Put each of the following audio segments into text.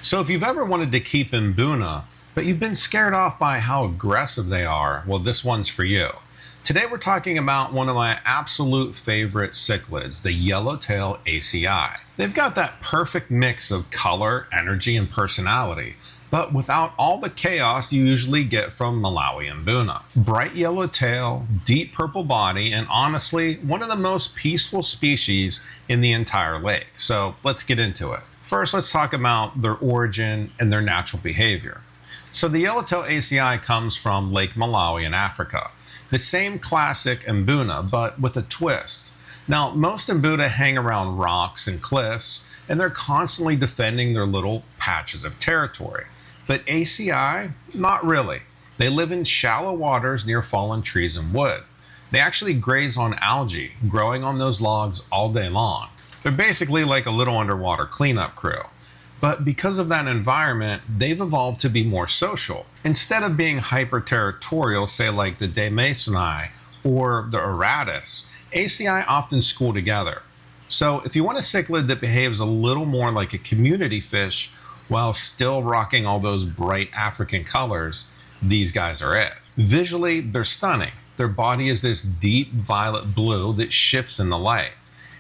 So if you've ever wanted to keep Mbuna, but you've been scared off by how aggressive they are, well, this one's for you. Today we're talking about one of my absolute favorite cichlids, the yellowtail ACI. They've got that perfect mix of color, energy, and personality, but without all the chaos you usually get from Malawi Mbuna. Bright yellow tail, deep purple body, and honestly, one of the most peaceful species in the entire lake. So let's get into it. First, let's talk about their origin and their natural behavior. So the yellowtail ACI comes from Lake Malawi in Africa. The same classic Mbuna, but with a twist. Now, most Mbuna hang around rocks and cliffs, and they're constantly defending their little patches of territory. But ACI, not really. They live in shallow waters near fallen trees and wood. They actually graze on algae, growing on those logs all day long. They're basically like a little underwater cleanup crew. But because of that environment, they've evolved to be more social. Instead of being hyper-territorial, say like the Demasoni or the Aratus, ACI often school together. So if you want a cichlid that behaves a little more like a community fish while still rocking all those bright African colors, these guys are it. Visually, they're stunning. Their body is this deep violet blue that shifts in the light.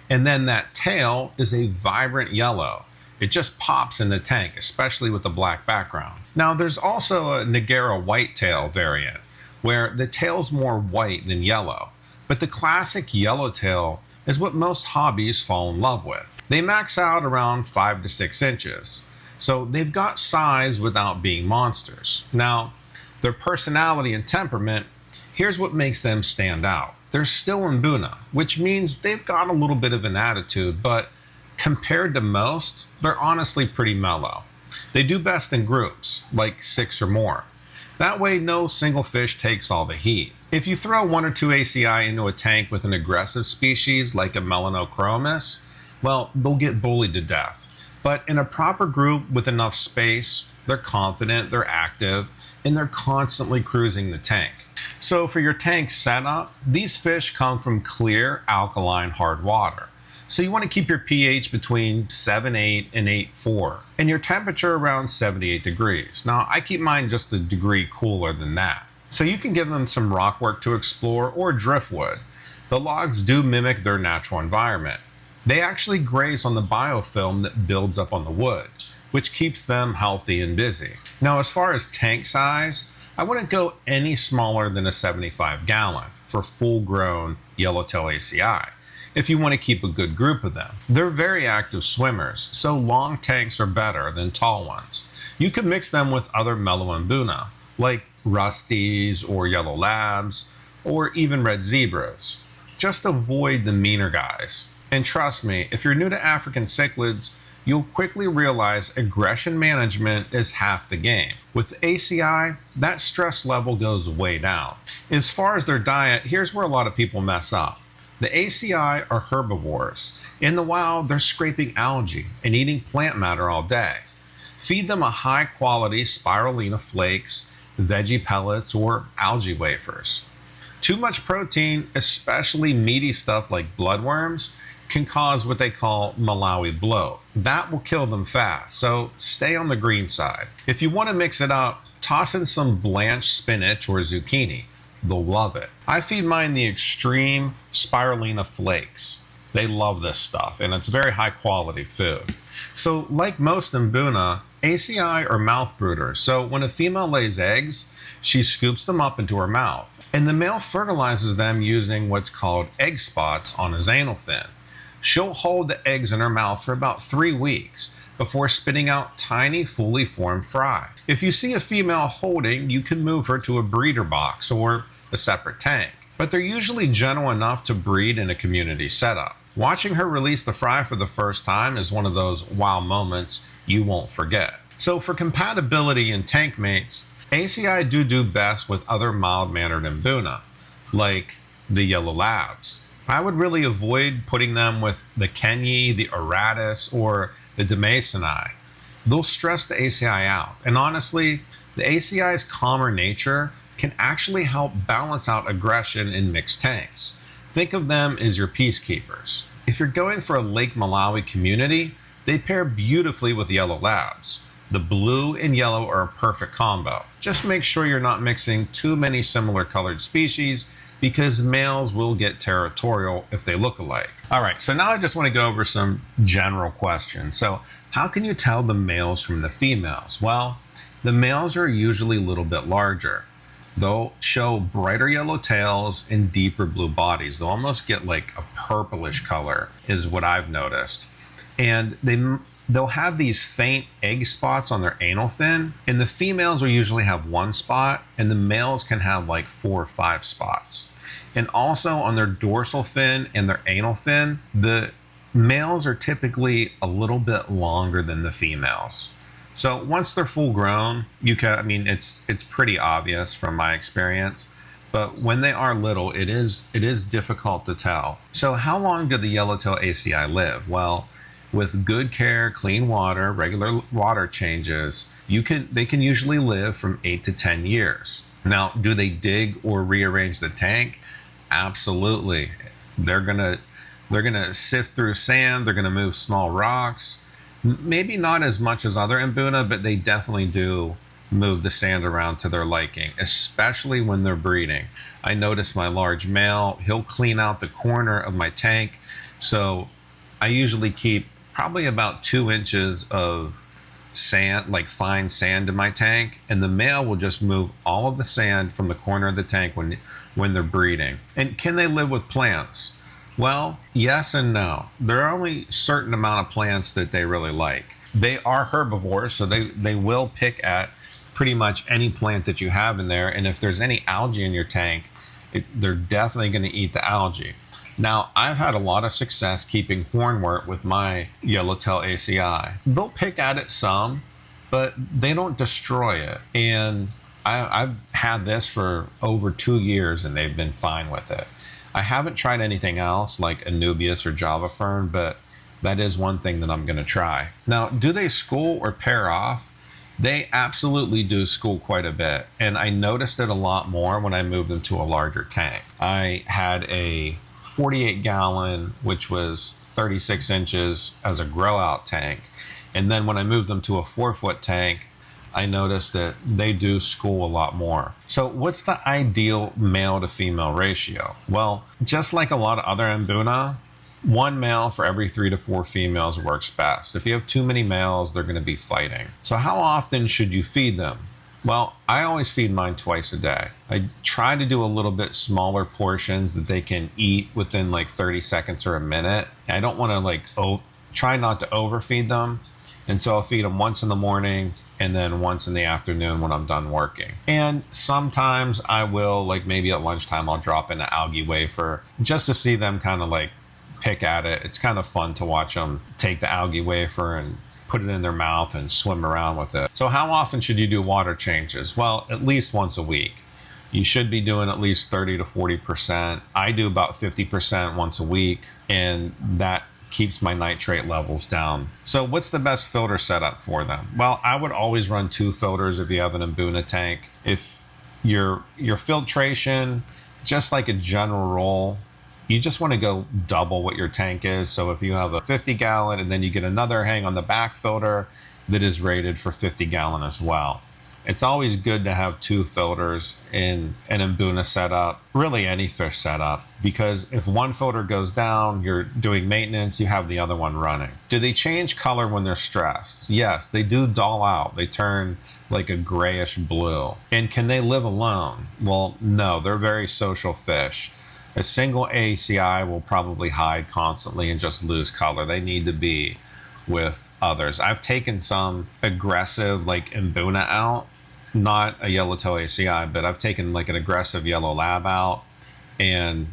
And then that tail is a vibrant yellow. It just pops in the tank, especially with the black background. Now, there's also a Nagara whitetail variant, where the tail's more white than yellow. But the classic yellowtail is what most hobbies fall in love with. They max out around 5 to 6 inches. So they've got size without being monsters. Now, their personality and temperament, here's what makes them stand out. They're still Mbuna, which means they've got a little bit of an attitude, but compared to most, they're honestly pretty mellow. They do best in groups, like 6 or more. That way, no single fish takes all the heat. If you throw 1 or 2 ACI into a tank with an aggressive species like a Melanochromis, well, they'll get bullied to death. But in a proper group with enough space, they're confident, they're active, and they're constantly cruising the tank. So for your tank setup, these fish come from clear, alkaline, hard water. So you want to keep your pH between 7.8 and 8.4, and your temperature around 78 degrees. Now, I keep mine just a degree cooler than that. So you can give them some rockwork to explore or driftwood. The logs do mimic their natural environment. They actually graze on the biofilm that builds up on the wood, which keeps them healthy and busy. Now, as far as tank size, I wouldn't go any smaller than a 75 gallon for full-grown yellowtail ACI. If you want to keep a good group of them. They're very active swimmers, so long tanks are better than tall ones. You can mix them with other mellow Mbuna, like Rusties or Yellow Labs, or even Red Zebras. Just avoid the meaner guys. And trust me, if you're new to African cichlids, you'll quickly realize aggression management is half the game. With ACI, that stress level goes way down. As far as their diet, here's where a lot of people mess up. The ACI are herbivores. In the wild, they're scraping algae and eating plant matter all day. Feed them a high-quality spirulina flakes, veggie pellets, or algae wafers. Too much protein, especially meaty stuff like bloodworms, can cause what they call Malawi bloat. That will kill them fast, so stay on the green side. If you want to mix it up, toss in some blanched spinach or zucchini. They'll love it. I feed mine the extreme spirulina flakes. They love this stuff, and it's very high quality food. So like most Mbuna, ACI are mouth brooders. So when a female lays eggs, she scoops them up into her mouth, and the male fertilizes them using what's called egg spots on his anal fin. She'll hold the eggs in her mouth for about 3 weeks before spitting out tiny, fully formed fry. If you see a female holding, you can move her to a breeder box or a separate tank, but they're usually gentle enough to breed in a community setup. Watching her release the fry for the first time is one of those wow moments you won't forget. So for compatibility and tank mates, ACI do best with other mild-mannered Mbuna, like the Yellow Labs. I would really avoid putting them with the Kenyi, the Aratus, or the Demasoni. They'll stress the ACI out, and honestly, the ACI's calmer nature can actually help balance out aggression in mixed tanks. Think of them as your peacekeepers. If you're going for a Lake Malawi community, they pair beautifully with Yellow Labs. The blue and yellow are a perfect combo. Just make sure you're not mixing too many similar colored species because males will get territorial if they look alike. All right, so now I just want to go over some general questions. So how can you tell the males from the females? Well, the males are usually a little bit larger. They'll show brighter yellow tails and deeper blue bodies. They'll almost get like a purplish color is what I've noticed. And they'll have these faint egg spots on their anal fin, and the females will usually have one spot, and the males can have like 4 or 5 spots. And also on their dorsal fin and their anal fin, the males are typically a little bit longer than the females. So once they're full grown, it's pretty obvious from my experience. But when they are little, it is difficult to tell. So how long do the yellowtail ACI live? Well, with good care, clean water, regular water changes, they can usually live from 8 to 10 years. Now, do they dig or rearrange the tank? Absolutely. They're gonna sift through sand. They're gonna move small rocks. Maybe not as much as other Mbuna, but they definitely do move the sand around to their liking, especially when they're breeding. I notice my large male, he'll clean out the corner of my tank. So I usually keep probably about 2 inches of sand, like fine sand in my tank, and the male will just move all of the sand from the corner of the tank when they're breeding. And can they live with plants? Well, yes and no. There are only a certain amount of plants that they really like. They are herbivores, so they will pick at pretty much any plant that you have in there, and if there's any algae in your tank, they're definitely going to eat the algae. Now, I've had a lot of success keeping hornwort with my yellowtail ACI. They'll pick at it some, but they don't destroy it. And I've had this for over 2 years, and they've been fine with it. I haven't tried anything else like Anubias or Java Fern, but that is one thing that I'm going to try. Now, do they school or pair off? They absolutely do school quite a bit, and I noticed it a lot more when I moved them to a larger tank. I had a 48 gallon, which was 36 inches as a grow out tank, and then when I moved them to a 4-foot tank, I noticed that they do school a lot more. So what's the ideal male to female ratio? Well, just like a lot of other Mbuna, 1 male for every 3 to 4 females works best. If you have too many males, they're going to be fighting. So how often should you feed them? Well, I always feed mine twice a day. I try to do a little bit smaller portions that they can eat within like 30 seconds or a minute. I don't want to try not to overfeed them. And so I'll feed them once in the morning and then once in the afternoon when I'm done working. And sometimes I will, like maybe at lunchtime, I'll drop in an algae wafer just to see them kind of like pick at it. It's kind of fun to watch them take the algae wafer and put it in their mouth and swim around with it. So how often should you do water changes? Well, at least once a week. You should be doing at least 30 to 40%. I do about 50% once a week, and that keeps my nitrate levels down. So what's the best filter setup for them? Well, I would always run 2 filters if you have an Mbuna tank. If your filtration, just like a general rule, you just want to go double what your tank is. So if you have a 50 gallon and then you get another hang on the back filter that is rated for 50 gallon as well. It's always good to have 2 filters in an Mbuna setup, really any fish setup, because if one filter goes down, you're doing maintenance, you have the other one running. Do they change color when they're stressed? Yes, they do dull out. They turn like a grayish blue. And can they live alone? Well, no, they're very social fish. A single ACI will probably hide constantly and just lose color. They need to be with others. I've taken some aggressive like Mbuna out, not a yellowtail ACI, but I've taken like an aggressive yellow lab out, and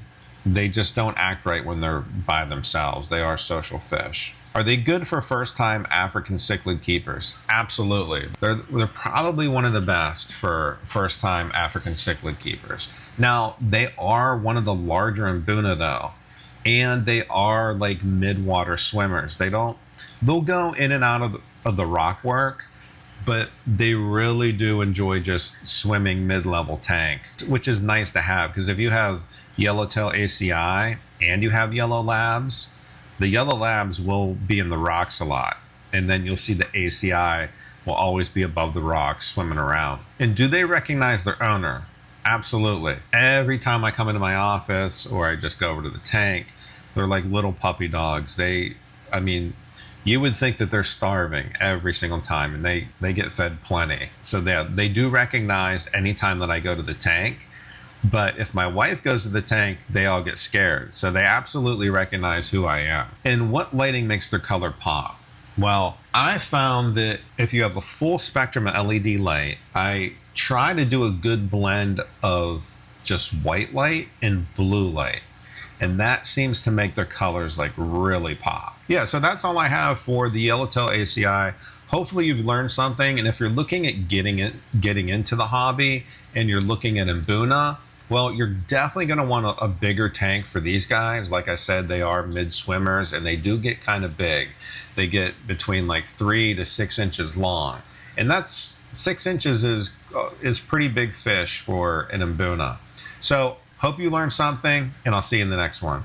they just don't act right when they're by themselves. They are social fish. Are they good for first-time African cichlid keepers? Absolutely. They're probably one of the best for first-time African cichlid keepers. Now, they are one of the larger Mbuna though, and they are like mid-water swimmers. They'll go in and out of the rock work, but they really do enjoy just swimming mid-level tank, which is nice to have, because if you have yellowtail ACI and you have yellow labs, the yellow labs will be in the rocks a lot, and then you'll see the ACI will always be above the rocks swimming around. And do they recognize their owner? Absolutely. Every time I come into my office or I just go over to the tank, they're like little puppy dogs. I mean, you would think that they're starving every single time, and they get fed plenty. So they do recognize anytime that I go to the tank. But if my wife goes to the tank, they all get scared. So they absolutely recognize who I am. And what lighting makes their color pop? Well, I found that if you have a full spectrum of LED light, I try to do a good blend of just white light and blue light. And that seems to make their colors like really pop. Yeah, so that's all I have for the Yellowtail ACI. Hopefully you've learned something. And if you're looking at getting into the hobby and you're looking at Mbuna, well, you're definitely going to want a bigger tank for these guys. Like I said, they are mid swimmers and they do get kind of big. They get between like 3 to 6 inches long. And that's 6 inches is pretty big fish for an Mbuna. So hope you learned something, and I'll see you in the next one.